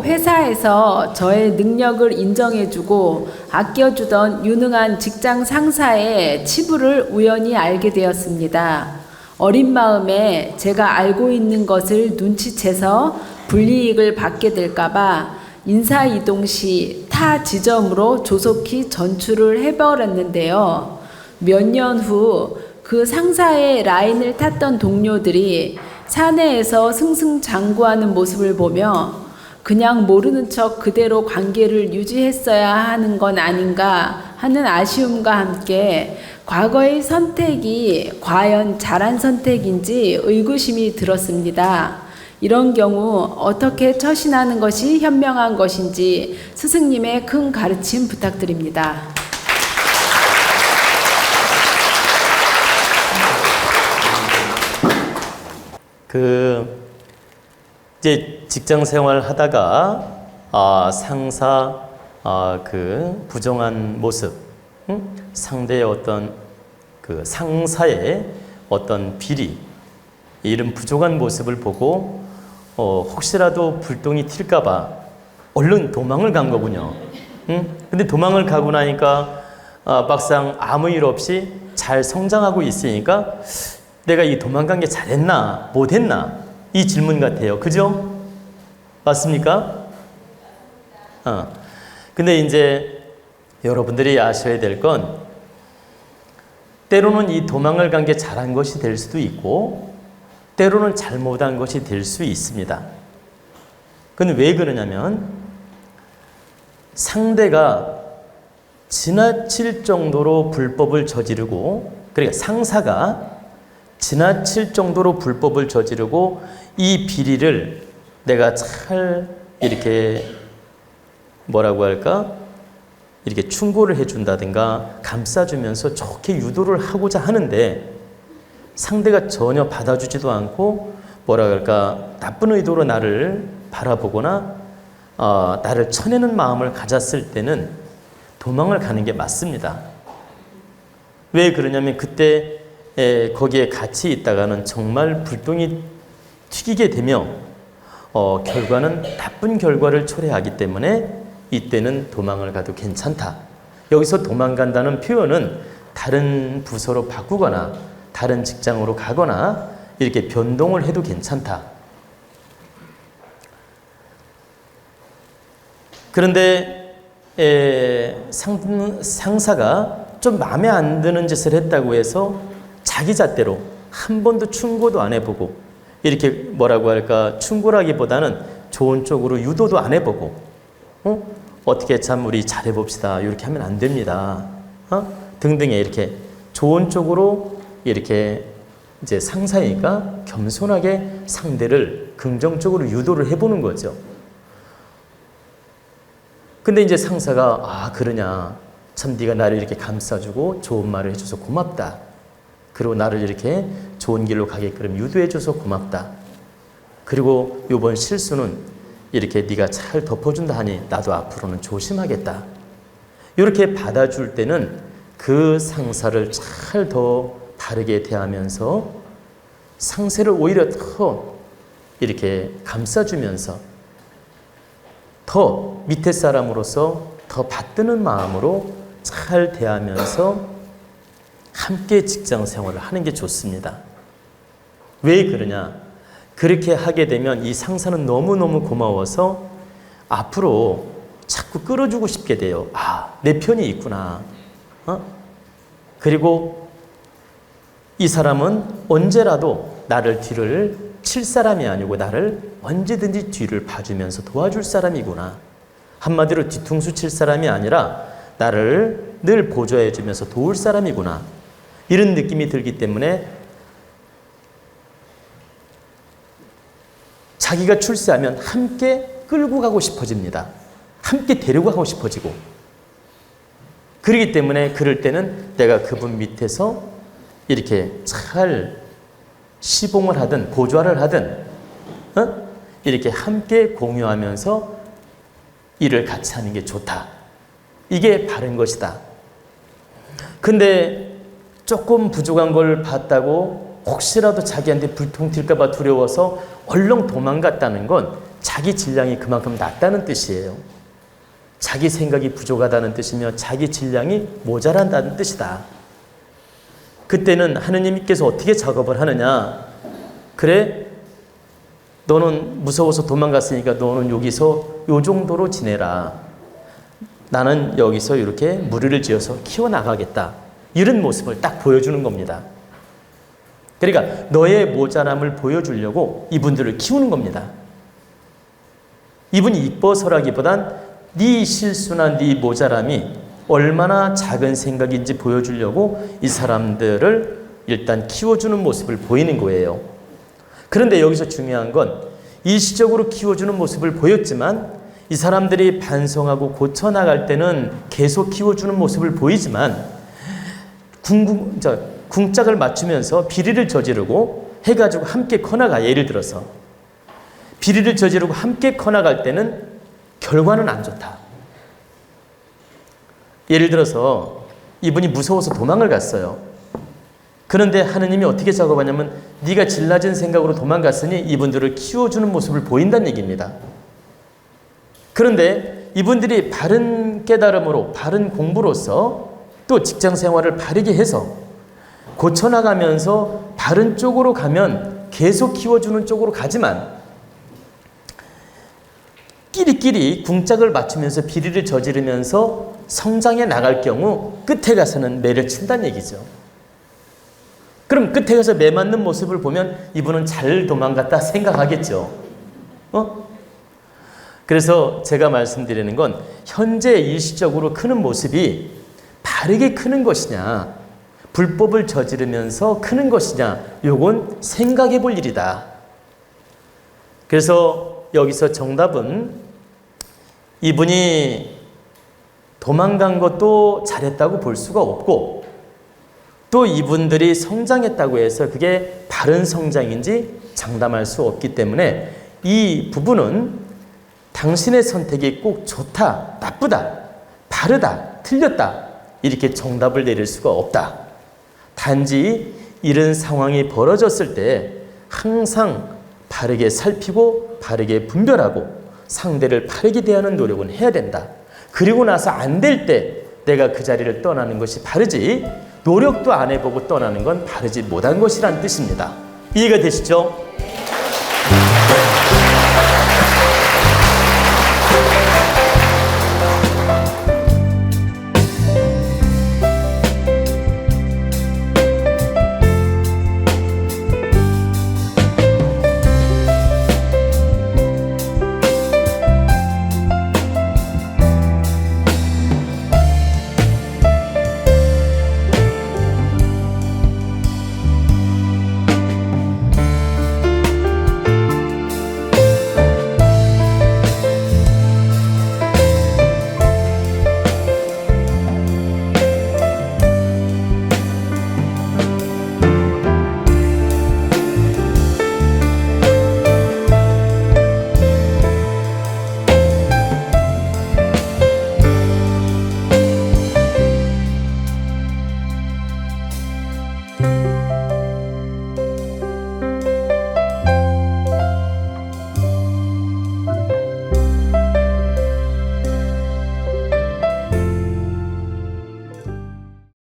회사에서 저의 능력을 인정해주고 아껴주던 유능한 직장 상사의 치부를 우연히 알게 되었습니다. 어린 마음에 제가 알고 있는 것을 눈치채서 불이익을 받게 될까봐 인사이동 시 타 지점으로 조속히 전출을 해버렸는데요. 몇 년 후 그 상사의 라인을 탔던 동료들이 사내에서 승승장구하는 모습을 보며 그냥 모르는 척 그대로 관계를 유지했어야 하는 건 아닌가 하는 아쉬움과 함께 과거의 선택이 과연 잘한 선택인지 의구심이 들었습니다. 이런 경우 어떻게 처신하는 것이 현명한 것인지 스승님의 큰 가르침 부탁드립니다. 이제 직장 생활 하다가 상사 그 부정한 모습, 상대의 어떤 그 상사의 어떤 비리, 이런 부족한 모습을 보고 혹시라도 불똥이 튈까봐 얼른 도망을 간 거군요. 근데 도망을 가고 나니까 막상 아무 일 없이 잘 성장하고 있으니까 내가 이 도망간 게 잘했나 못했나 이 질문 같아요. 그죠? 맞습니까? 근데 이제 여러분들이 아셔야 될 건 때로는 이 도망을 간 게 잘한 것이 될 수도 있고 때로는 잘못한 것이 될 수 있습니다. 근데 왜 그러냐면 상대가 지나칠 정도로 불법을 저지르고, 그러니까 상사가 지나칠 정도로 불법을 저지르고 이 비리를 내가 잘 이렇게 뭐라고 할까? 이렇게 충고를 해준다든가 감싸주면서 좋게 유도를 하고자 하는데 상대가 전혀 받아주지도 않고 뭐라 할까? 나쁜 의도로 나를 바라보거나 나를 쳐내는 마음을 가졌을 때는 도망을 가는 게 맞습니다. 왜 그러냐면 그때 거기에 같이 있다가는 정말 불똥이 튀기게 되며 결과는 나쁜 결과를 초래하기 때문에 이때는 도망을 가도 괜찮다. 여기서 도망간다는 표현은 다른 부서로 바꾸거나 다른 직장으로 가거나 이렇게 변동을 해도 괜찮다. 그런데 상사가 좀 마음에 안 드는 짓을 했다고 해서 자기 잣대로 한 번도 충고도 안 해보고 이렇게 뭐라고 할까 충고라기보다는 좋은 쪽으로 유도도 안 해보고 어떻게 참 우리 잘해봅시다 이렇게 하면 안 됩니다. 등등의 이렇게 좋은 쪽으로 이렇게 이제 상사이니까 겸손하게 상대를 긍정적으로 유도를 해보는 거죠. 근데 이제 상사가 그러냐 참 네가 나를 이렇게 감싸주고 좋은 말을 해줘서 고맙다. 그리고 나를 이렇게 좋은 길로 가게끔 유도해줘서 고맙다. 그리고 이번 실수는 이렇게 네가 잘 덮어준다 하니 나도 앞으로는 조심하겠다. 이렇게 받아줄 때는 그 상사를 잘 더 다르게 대하면서 상사를 오히려 더 이렇게 감싸주면서 더 밑에 사람으로서 더 받드는 마음으로 잘 대하면서 함께 직장 생활을 하는 게 좋습니다. 왜 그러냐? 그렇게 하게 되면 이 상사는 너무너무 고마워서 앞으로 자꾸 끌어주고 싶게 돼요. 내 편이 있구나. 그리고 이 사람은 언제라도 나를 뒤를 칠 사람이 아니고 나를 언제든지 뒤를 봐주면서 도와줄 사람이구나. 한마디로 뒤통수 칠 사람이 아니라 나를 늘 보조해주면서 도울 사람이구나. 이런 느낌이 들기 때문에 자기가 출세하면 함께 끌고 가고 싶어집니다. 함께 데리고 가고 싶어지고. 그렇기 때문에 그럴 때는 내가 그분 밑에서 이렇게 잘 시봉을 하든 보좌를 하든 이렇게 함께 공유하면서 일을 같이 하는 게 좋다. 이게 바른 것이다. 근데 조금 부족한 걸 봤다고 혹시라도 자기한테 불통 튈까 봐 두려워서 얼렁 도망갔다는 건 자기 질량이 그만큼 낮다는 뜻이에요. 자기 생각이 부족하다는 뜻이며 자기 질량이 모자란다는 뜻이다. 그때는 하느님께서 어떻게 작업을 하느냐? 그래, 너는 무서워서 도망갔으니까 너는 여기서 요 정도로 지내라. 나는 여기서 이렇게 무리를 지어서 키워나가겠다. 이런 모습을 딱 보여주는 겁니다. 그러니까 너의 모자람을 보여주려고 이분들을 키우는 겁니다. 이분이 이뻐서라기보단 네 실수나 네 모자람이 얼마나 작은 생각인지 보여주려고 이 사람들을 일단 키워주는 모습을 보이는 거예요. 그런데 여기서 중요한 건 일시적으로 키워주는 모습을 보였지만 이 사람들이 반성하고 고쳐나갈 때는 계속 키워주는 모습을 보이지만 궁짝을 맞추면서 비리를 저지르고 해가지고 함께 커나가, 예를 들어서 비리를 저지르고 함께 커나갈 때는 결과는 안 좋다. 예를 들어서 이분이 무서워서 도망을 갔어요. 그런데 하느님이 어떻게 작업하냐면 네가 질 낮은 생각으로 도망갔으니 이분들을 키워주는 모습을 보인다는 얘기입니다. 그런데 이분들이 바른 깨달음으로, 바른 공부로서 또 직장 생활을 바르게 해서 고쳐나가면서 바른 쪽으로 가면 계속 키워주는 쪽으로 가지만 끼리끼리 궁짝을 맞추면서 비리를 저지르면서 성장해 나갈 경우 끝에 가서는 매를 친다는 얘기죠. 그럼 끝에 가서 매 맞는 모습을 보면 이분은 잘 도망갔다 생각하겠죠. 그래서 제가 말씀드리는 건 현재 일시적으로 크는 모습이 바르게 크는 것이냐, 불법을 저지르면서 크는 것이냐, 요건 생각해 볼 일이다. 그래서 여기서 정답은 이분이 도망간 것도 잘했다고 볼 수가 없고 또 이분들이 성장했다고 해서 그게 바른 성장인지 장담할 수 없기 때문에 이 부분은 당신의 선택이 꼭 좋다, 나쁘다, 바르다, 틀렸다 이렇게 정답을 내릴 수가 없다. 단지 이런 상황이 벌어졌을 때 항상 바르게 살피고 바르게 분별하고 상대를 바르게 대하는 노력은 해야 된다. 그리고 나서 안 될 때 내가 그 자리를 떠나는 것이 바르지 노력도 안 해보고 떠나는 건 바르지 못한 것이란 뜻입니다. 이해가 되시죠?